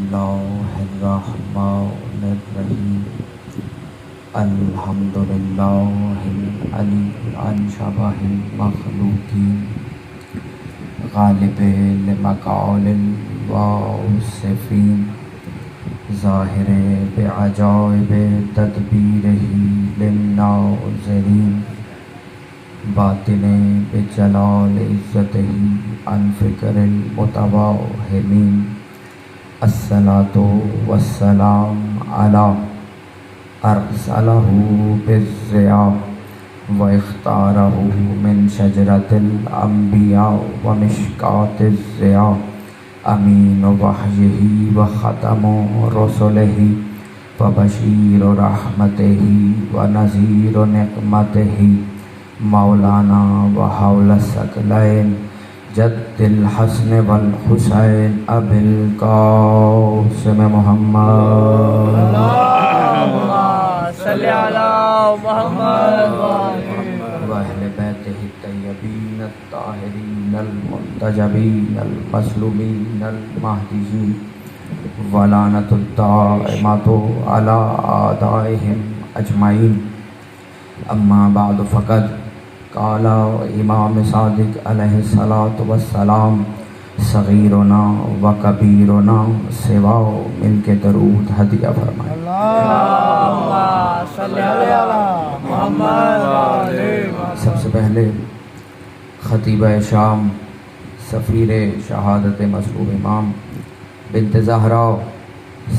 الله الرحمن الرحيم الحمد لله العلي عن شبه المخلوقين غالب لمقال الواصفين ظاہر بعجائب تدبیرہ للناظرین باطن بجلال عزتہ عن فکر المتوہمین الصلاۃ والسلام علی ارسلہ بالضیاء واختارہ من شجرۃ الانبیاء ومشکاۃ الضیاء امین وحیہ وختم رسلہ وبشیر رحمتہ ونذیر نقمتہ مولانا وحول الثقلین جد الحسن والحسین ابی القاسم محمد اللہم صلی علی محمد واہل بیتہ الطیبین الطاہرین المنتجبین المظلومین المہدیین ولعنۃ الدائمۃ علی اعدائہم اجمعین اما بعد فقد قال امام صادق علیہ الصلاۃ والسلام صغیرنا و کبیرنا سوا مل کے درود ہدیہ فرمائیں اللہم صلی علی محمد سب سے پہلے خطیبہ شام سفیر شہادت مظلوم امام بنت زہرا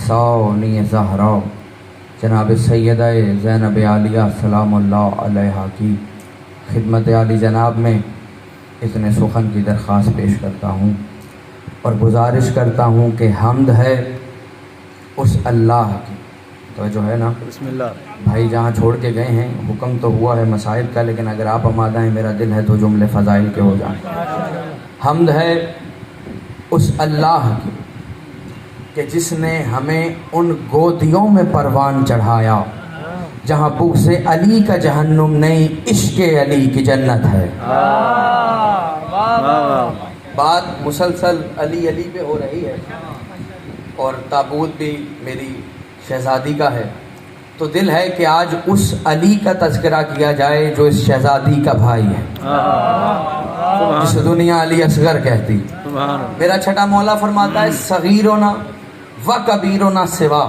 ثانی زہرا جناب سیدہ زینب عالیہ سلام اللہ علیہا کی خدمت عالی جناب میں اتنے سخن کی درخواست پیش کرتا ہوں اور گزارش کرتا ہوں کہ حمد ہے اس اللہ کی تو جو ہے نا بسم اللہ بھائی جہاں چھوڑ کے گئے ہیں حکم تو ہوا ہے مسائل کا، لیکن اگر آپ آمادہ ہیں میرا دل ہے تو جملے فضائل کے ہو جائیں۔ حمد ہے اس اللہ کی کہ جس نے ہمیں ان گودیوں میں پروان چڑھایا جہاں بغض علی کا جہنم نہیں، عشق علی کی جنت ہے۔ بات مسلسل علی علی پہ ہو رہی ہے اور تابوت بھی میری شہزادی کا ہے، تو دل ہے کہ آج اس علی کا تذکرہ کیا جائے جو اس شہزادی کا بھائی ہے، جس دنیا علی اصغر کہتی۔ میرا چھٹا مولا فرماتا ہے صغیرنا و کبیرنا سوا،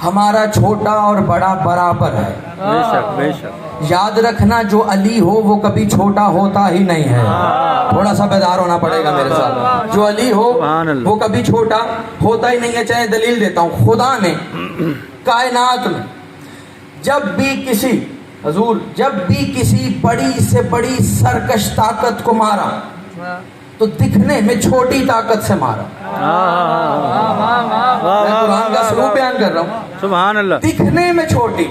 ہمارا چھوٹا اور بڑا برابر ہے۔ بے شک بے شک یاد رکھنا جو علی ہو وہ کبھی چھوٹا ہوتا ہی نہیں ہے، تھوڑا سا بیدار ہونا پڑے گا میرے ساتھ۔ جو علی ہو وہ کبھی چھوٹا ہوتا ہی نہیں ہے۔ چاہے دلیل دیتا ہوں، خدا نے کائنات میں جب بھی کسی بڑی سے بڑی سرکش طاقت کو مارا تو دکھنے میں چھوٹی طاقت سے مارا۔ میں قرآن کا سلوک بیان کر رہا ہوں، سبحان اللہ۔ دکھنے میں چھوٹی،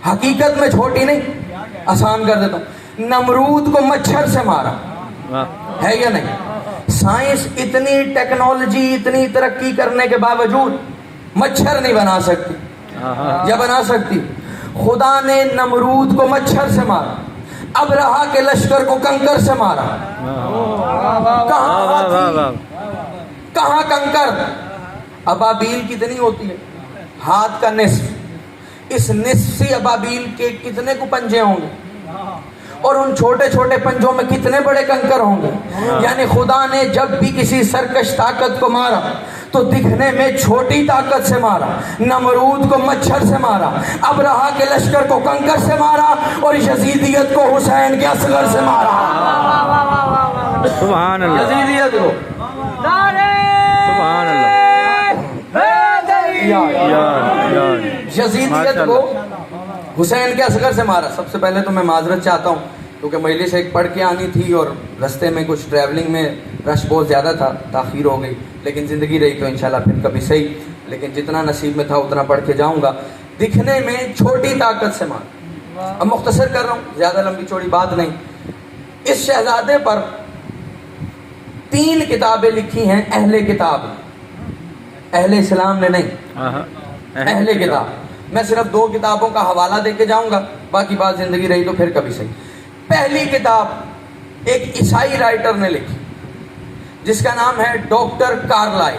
حقیقت میں چھوٹی نہیں۔ آسان کر دیتا ہوں، نمرود کو مچھر سے مارا ہے یا نہیں؟ سائنس اتنی ٹیکنالوجی اتنی ترقی کرنے کے باوجود مچھر نہیں بنا سکتی یا بنا سکتی؟ خدا نے نمرود کو مچھر سے مارا، ابرہا کے لشکر کو کنکر سے مارا۔ کہاں کنکر؟ ابابیل کتنی ہوتی ہے؟ ہاتھ کا نصف، اس نصف سے ابابیل کے کتنے کو پنجے ہوں گے، اور ان چھوٹے چھوٹے پنجوں میں کتنے بڑے کنکر ہوں گے۔ یعنی خدا نے جب بھی کسی سرکش طاقت کو مارا تو دکھنے میں چھوٹی طاقت سے مارا، نمرود کو مچھر سے مارا، ابرہا کے لشکر کو کنکر سے مارا، اور یزیدیت کو حسین کے اصغر سے مارا۔ سبحان اللہ یزیدیت کو سبحان اللہ یزیدیت کو حسین کے اصغر سے مارا۔ سب سے پہلے تو میں معذرت چاہتا ہوں کیونکہ مجلس ایک پڑھ کے آنی تھی اور رستے میں کچھ ٹریولنگ میں رش بہت زیادہ تھا، تاخیر ہو گئی، لیکن زندگی رہی تو انشاءاللہ پھر کبھی صحیح، لیکن جتنا نصیب میں تھا اتنا پڑھ کے جاؤں گا۔ دکھنے میں چھوٹی طاقت سے مارا۔ اب مختصر کر رہا ہوں، زیادہ لمبی چوڑی بات نہیں۔ اس شہزادے پر 3 کتابیں لکھی ہیں اہل کتاب، اہل اسلام نے نہیں، اہل کتاب۔ میں صرف 2 کتابوں کا حوالہ دے کے جاؤں گا، باقی بات زندگی رہی تو پھر کبھی صحیح۔ پہلی کتاب ایک عیسائی رائٹر نے لکھی جس کا نام ہے ڈاکٹر کارلائل۔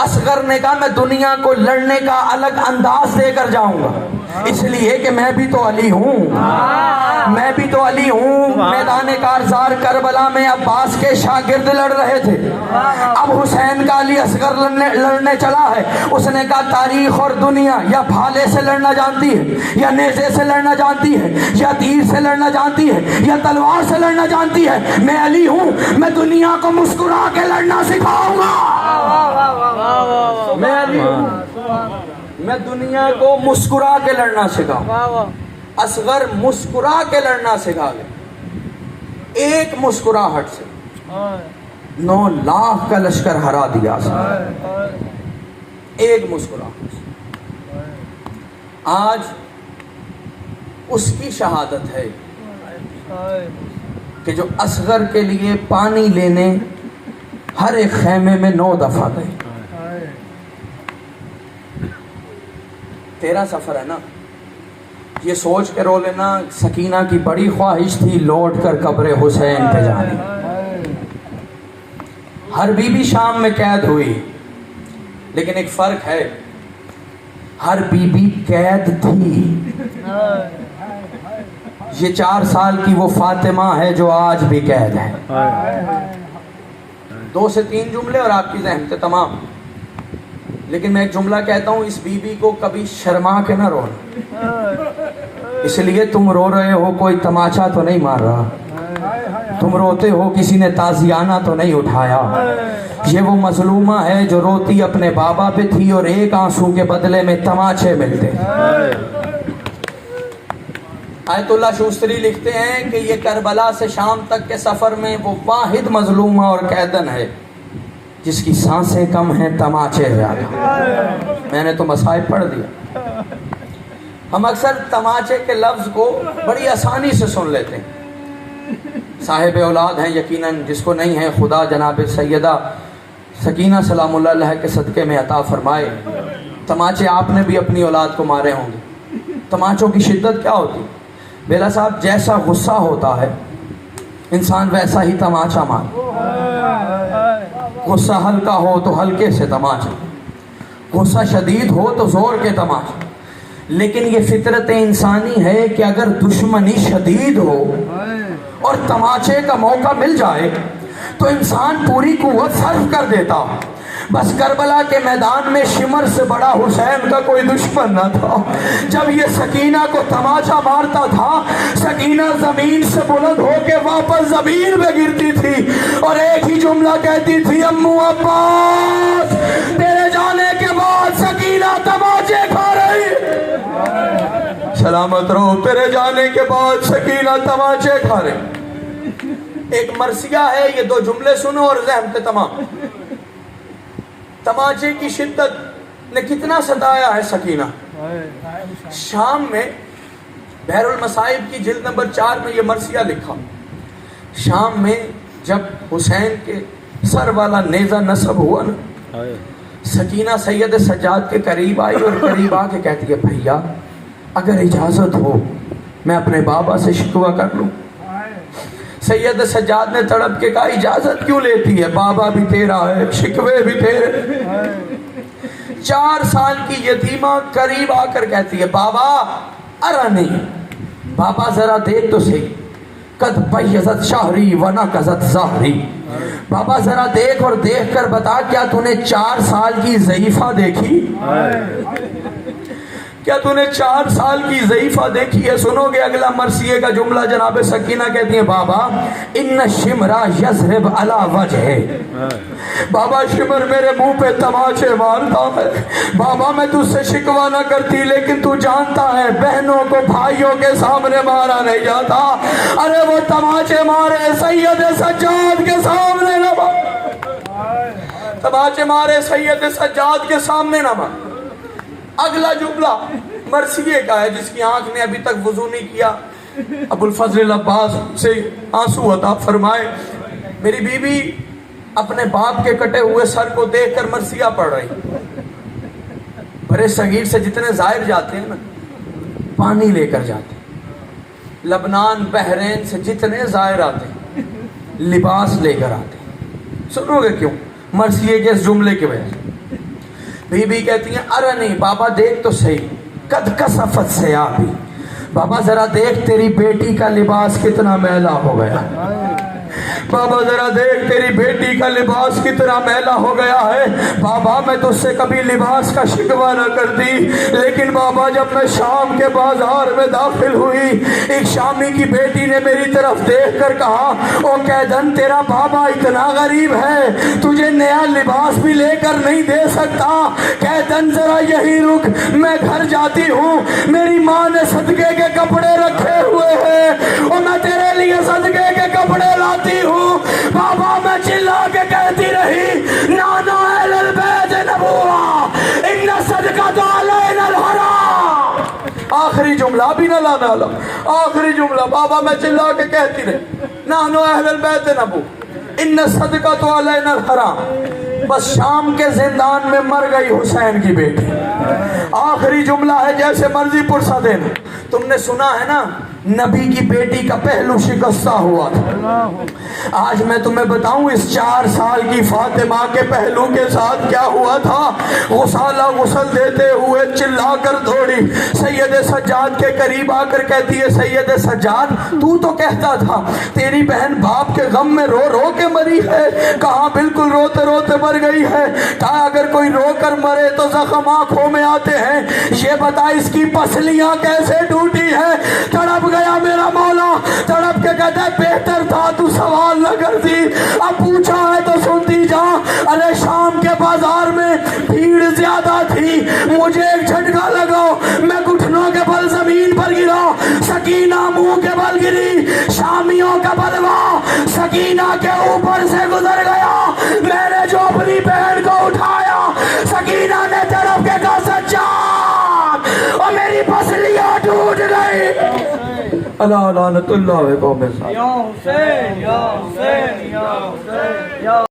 اصغر نے کہا میں دنیا کو لڑنے کا الگ انداز دے کر جاؤں گا، اس لیے کہ میں بھی تو علی ہوں، میں بھی تو علی ہوں۔ میدان کارزار کربلا میں عباس کے شاگرد لڑ رہے تھے، اب حسین کا علی اصغر لڑنے چلا ہے۔ اس نے کہا تاریخ اور دنیا یا بھالے سے لڑنا جانتی ہے، یا نیزے سے لڑنا جانتی ہے، یا تیر سے لڑنا جانتی ہے، یا تلوار سے لڑنا جانتی ہے، میں علی ہوں، میں دنیا کو مسکرا کے لڑنا سکھاؤں گا۔ میں علی ہوں، میں دنیا کو مسکرا کے لڑنا سکھاؤں۔ اصغر مسکرا کے لڑنا سکھا گئے، ایک مسکراہٹ سے 9 لاکھ کا لشکر ہرا دیا، ایک مسکراہٹ سے۔ آج اس کی شہادت ہے کہ جو اصغر کے لیے پانی لینے ہر ایک خیمے میں 9 دفعہ گئے۔ تیرا سفر ہے نا، یہ سوچ کے رو لینا سکینہ کی بڑی خواہش تھی لوٹ کر قبر حسین پہ جانے۔ ہر بی بی شام میں قید ہوئی، لیکن ایک فرق ہے، ہر بی بی قید تھی۔ یہ 4 سال کی وہ فاطمہ ہے جو آج بھی قید ہے۔ 2 سے 3 جملے اور آپ کی ذہن سے تمام، لیکن میں ایک جملہ کہتا ہوں، اس بی بی کو کبھی شرما کے نہ رونا، اس لیے تم رو رہے ہو کوئی تماچا تو نہیں مار رہا، تم روتے ہو کسی نے تازیانہ تو نہیں اٹھایا۔ یہ وہ مظلومہ ہے جو روتی اپنے بابا پہ تھی اور ایک آنسو کے بدلے میں تماچے ملتے۔ آیت اللہ شوستری لکھتے ہیں کہ یہ کربلا سے شام تک کے سفر میں وہ واحد مظلومہ اور قیدن ہے جس کی سانسیں کم ہیں تماچے زیادہ۔ میں نے تو مصائب پڑھ دیا۔ ہم اکثر تماچے کے لفظ کو بڑی آسانی سے سن لیتے ہیں۔ صاحب اولاد ہیں یقیناً، جس کو نہیں ہے خدا جناب سیدہ سکینہ سلام اللہ علیہ کے صدقے میں عطا فرمائے۔ تماچے آپ نے بھی اپنی اولاد کو مارے ہوں گے۔ تماچوں کی شدت کیا ہوتی؟ بیلا صاحب، جیسا غصہ ہوتا ہے انسان ویسا ہی تماچا مارے۔ غصہ ہلکا ہو تو ہلکے سے تماچا، غصہ شدید ہو تو زور کے تماچا۔ لیکن یہ فطرت انسانی ہے کہ اگر دشمنی شدید ہو اور تماچے کا موقع مل جائے تو انسان پوری قوت صرف کر دیتا۔ بس کربلا کے میدان میں شمر سے بڑا حسین کا کوئی دشمن نہ تھا۔ جب یہ سکینہ کو تماچا مارتا تھا، سکینہ زمین سے بلند ہو کے واپس زمین پہ گرتی تھی اور ایک ہی جملہ کہتی تھی، امو عباس تیرے جانے کے بعد سکینہ تماچے کھا رہی، سلامت رہو، تیرے جانے کے بعد سکینہ تماچے کھا رہی۔ ایک مرثیہ ہے، یہ 2 جملے سنو اور ذہن پہ تمام۔ تماچے کی شدت نے کتنا ستایا ہے سکینہ۔ شام میں بحر المصائب کی جلد نمبر 4 میں یہ مرثیہ لکھا، شام میں جب حسین کے سر والا نیزہ نصب ہوا نا، سکینہ سید سجاد کے قریب آئی اور قریب آ کے کہتی ہے، بھیا اگر اجازت ہو میں اپنے بابا سے شکوہ کر لوں۔ سید سجاد نے تڑپ کے کہا، اجازت کیوں لیتی ہے، بابا بھی تیرا ہے، شکوے بھی تیرے۔ 4 سال کی یتیمہ قریب آ کر کہتی ہے، بابا ارانی، بابا ذرا دیکھ تو صحیح، قد بیضت شہری ونقضت ظہری، بابا ذرا دیکھ اور دیکھ کر بتا، کیا تو نے 4 سال کی ضعیفہ دیکھی؟ کیا تو نے 4 سال کی ضعیفہ دیکھی ہے؟ سنو گے اگلا مرثیے کا جملہ، جناب سکینہ کہتی ہیں، بابا ان شمرا یضرب علی وجہ، بابا شمر میرے منہ پہ تماچے مارتا ہے، بابا میں تجھ سے شکوہ نہ کرتی، لیکن تو جانتا ہے بہنوں کو بھائیوں کے سامنے مارا نہیں جاتا۔ ارے وہ تماچے مارے سید سجاد کے سامنے نہ مار، تماچے مارے سید سجاد کے سامنے نہ مار۔ اگلا جملہ مرثیے کا ہے، جس کی آنکھ نے ابھی تک وضو نہیں کیا، ابو الفضل عباس سے آنسو عطا فرمائے۔ میری بیوی اپنے باپ کے کٹے ہوئے سر کو دیکھ کر مرثیہ پڑھ رہی۔ برے صغیر سے جتنے زائر جاتے ہیں نا، پانی لے کر جاتے ہیں، لبنان بحرین سے جتنے زائر آتے ہیں لباس لے کر آتے ہیں۔ سنو گے کیوں؟ مرثیے کے اس جملے کی وجہ سے۔ بی بی کہتی ہیں ارے نہیں بابا دیکھ تو صحیح، قد کسفت ثیابی، بابا ذرا دیکھ تیری بیٹی کا لباس کتنا میلا ہو گیا، بابا ذرا دیکھ تیری بیٹی کا لباس کتنا میلا ہو گیا ہے۔ بابا میں تجھ سے کبھی لباس کا شکوہ نہ کرتی، لیکن بابا جب میں شام کے بازار میں داخل ہوئی، ایک شامی کی بیٹی نے میری طرف دیکھ کر کہا او قیدن تیرا بابا اتنا غریب ہے تجھے نیا لباس بھی لے کر نہیں دے سکتا، قیدن ذرا یہی رک، میں گھر جاتی ہوں، میری ماں نے صدقے کے کپڑے رکھے ہوئے ہیں اور میں تیرے لیے صدقے کے کپڑے لاتی ہوں۔ بابا میں چلا کے کہتی رہی نانا اہل البیت نبوہ ان صدقۃ علینا الحرام، آخری جملہ بھی نہ لانا لا، آخری جملہ بابا میں چلا کے کہتی رہی نانو اہل البیت نبوہ ان صدقۃ علینا الحرام۔ بس شام کے زندان میں مر گئی حسین کی بیٹی، آخری جملہ ہے جیسے مرضی پرسا دینا۔ تم نے سنا ہے نا نبی کی بیٹی کا پہلو شکستہ ہوا تھا، آج میں تمہیں بتاؤں اس 4 سال کی فاطمہ کے پہلو کے ساتھ کیا ہوا تھا۔ غسالہ غسل دیتے ہوئے چلا کر دوڑی سید سجاد کے قریب آ کر کہتی ہے سید سجاد تو کہتا تھا تیری بہن باپ کے غم میں رو رو کے مری ہے، کہاں بالکل روتے روتے مر گئی ہے، کہا اگر کوئی رو کر مرے تو زخم آنکھوں میں آتے ہیں، یہ بتا اس کی پسلیاں کیسے ٹوٹی ہے۔ تڑپ گیا میرا مولا، تڑپ کے کہتا ہے بہتر تھا تو سوال نہ کرتی، اب پوچھا ہے تو سنتی جا۔ ارے شام کے بازار میں بھیڑ زیادہ تھی، مجھے ایک جھٹکا لگا، میں گھٹنوں کے بل زمین پر گرا، سکینہ منہ کے بل گری، شامیوں کا بلوا سکینہ کے اوپر سے گزر گیا، میں نے جو اپنی بہن کو اٹھایا سکینہ نے طرف کے کہا سجاد اور میری پسلیاں ٹوٹ گئی۔ اللہ لعنت اللہ علیہ قوم۔ یا حسین یا حسین یا حسین یا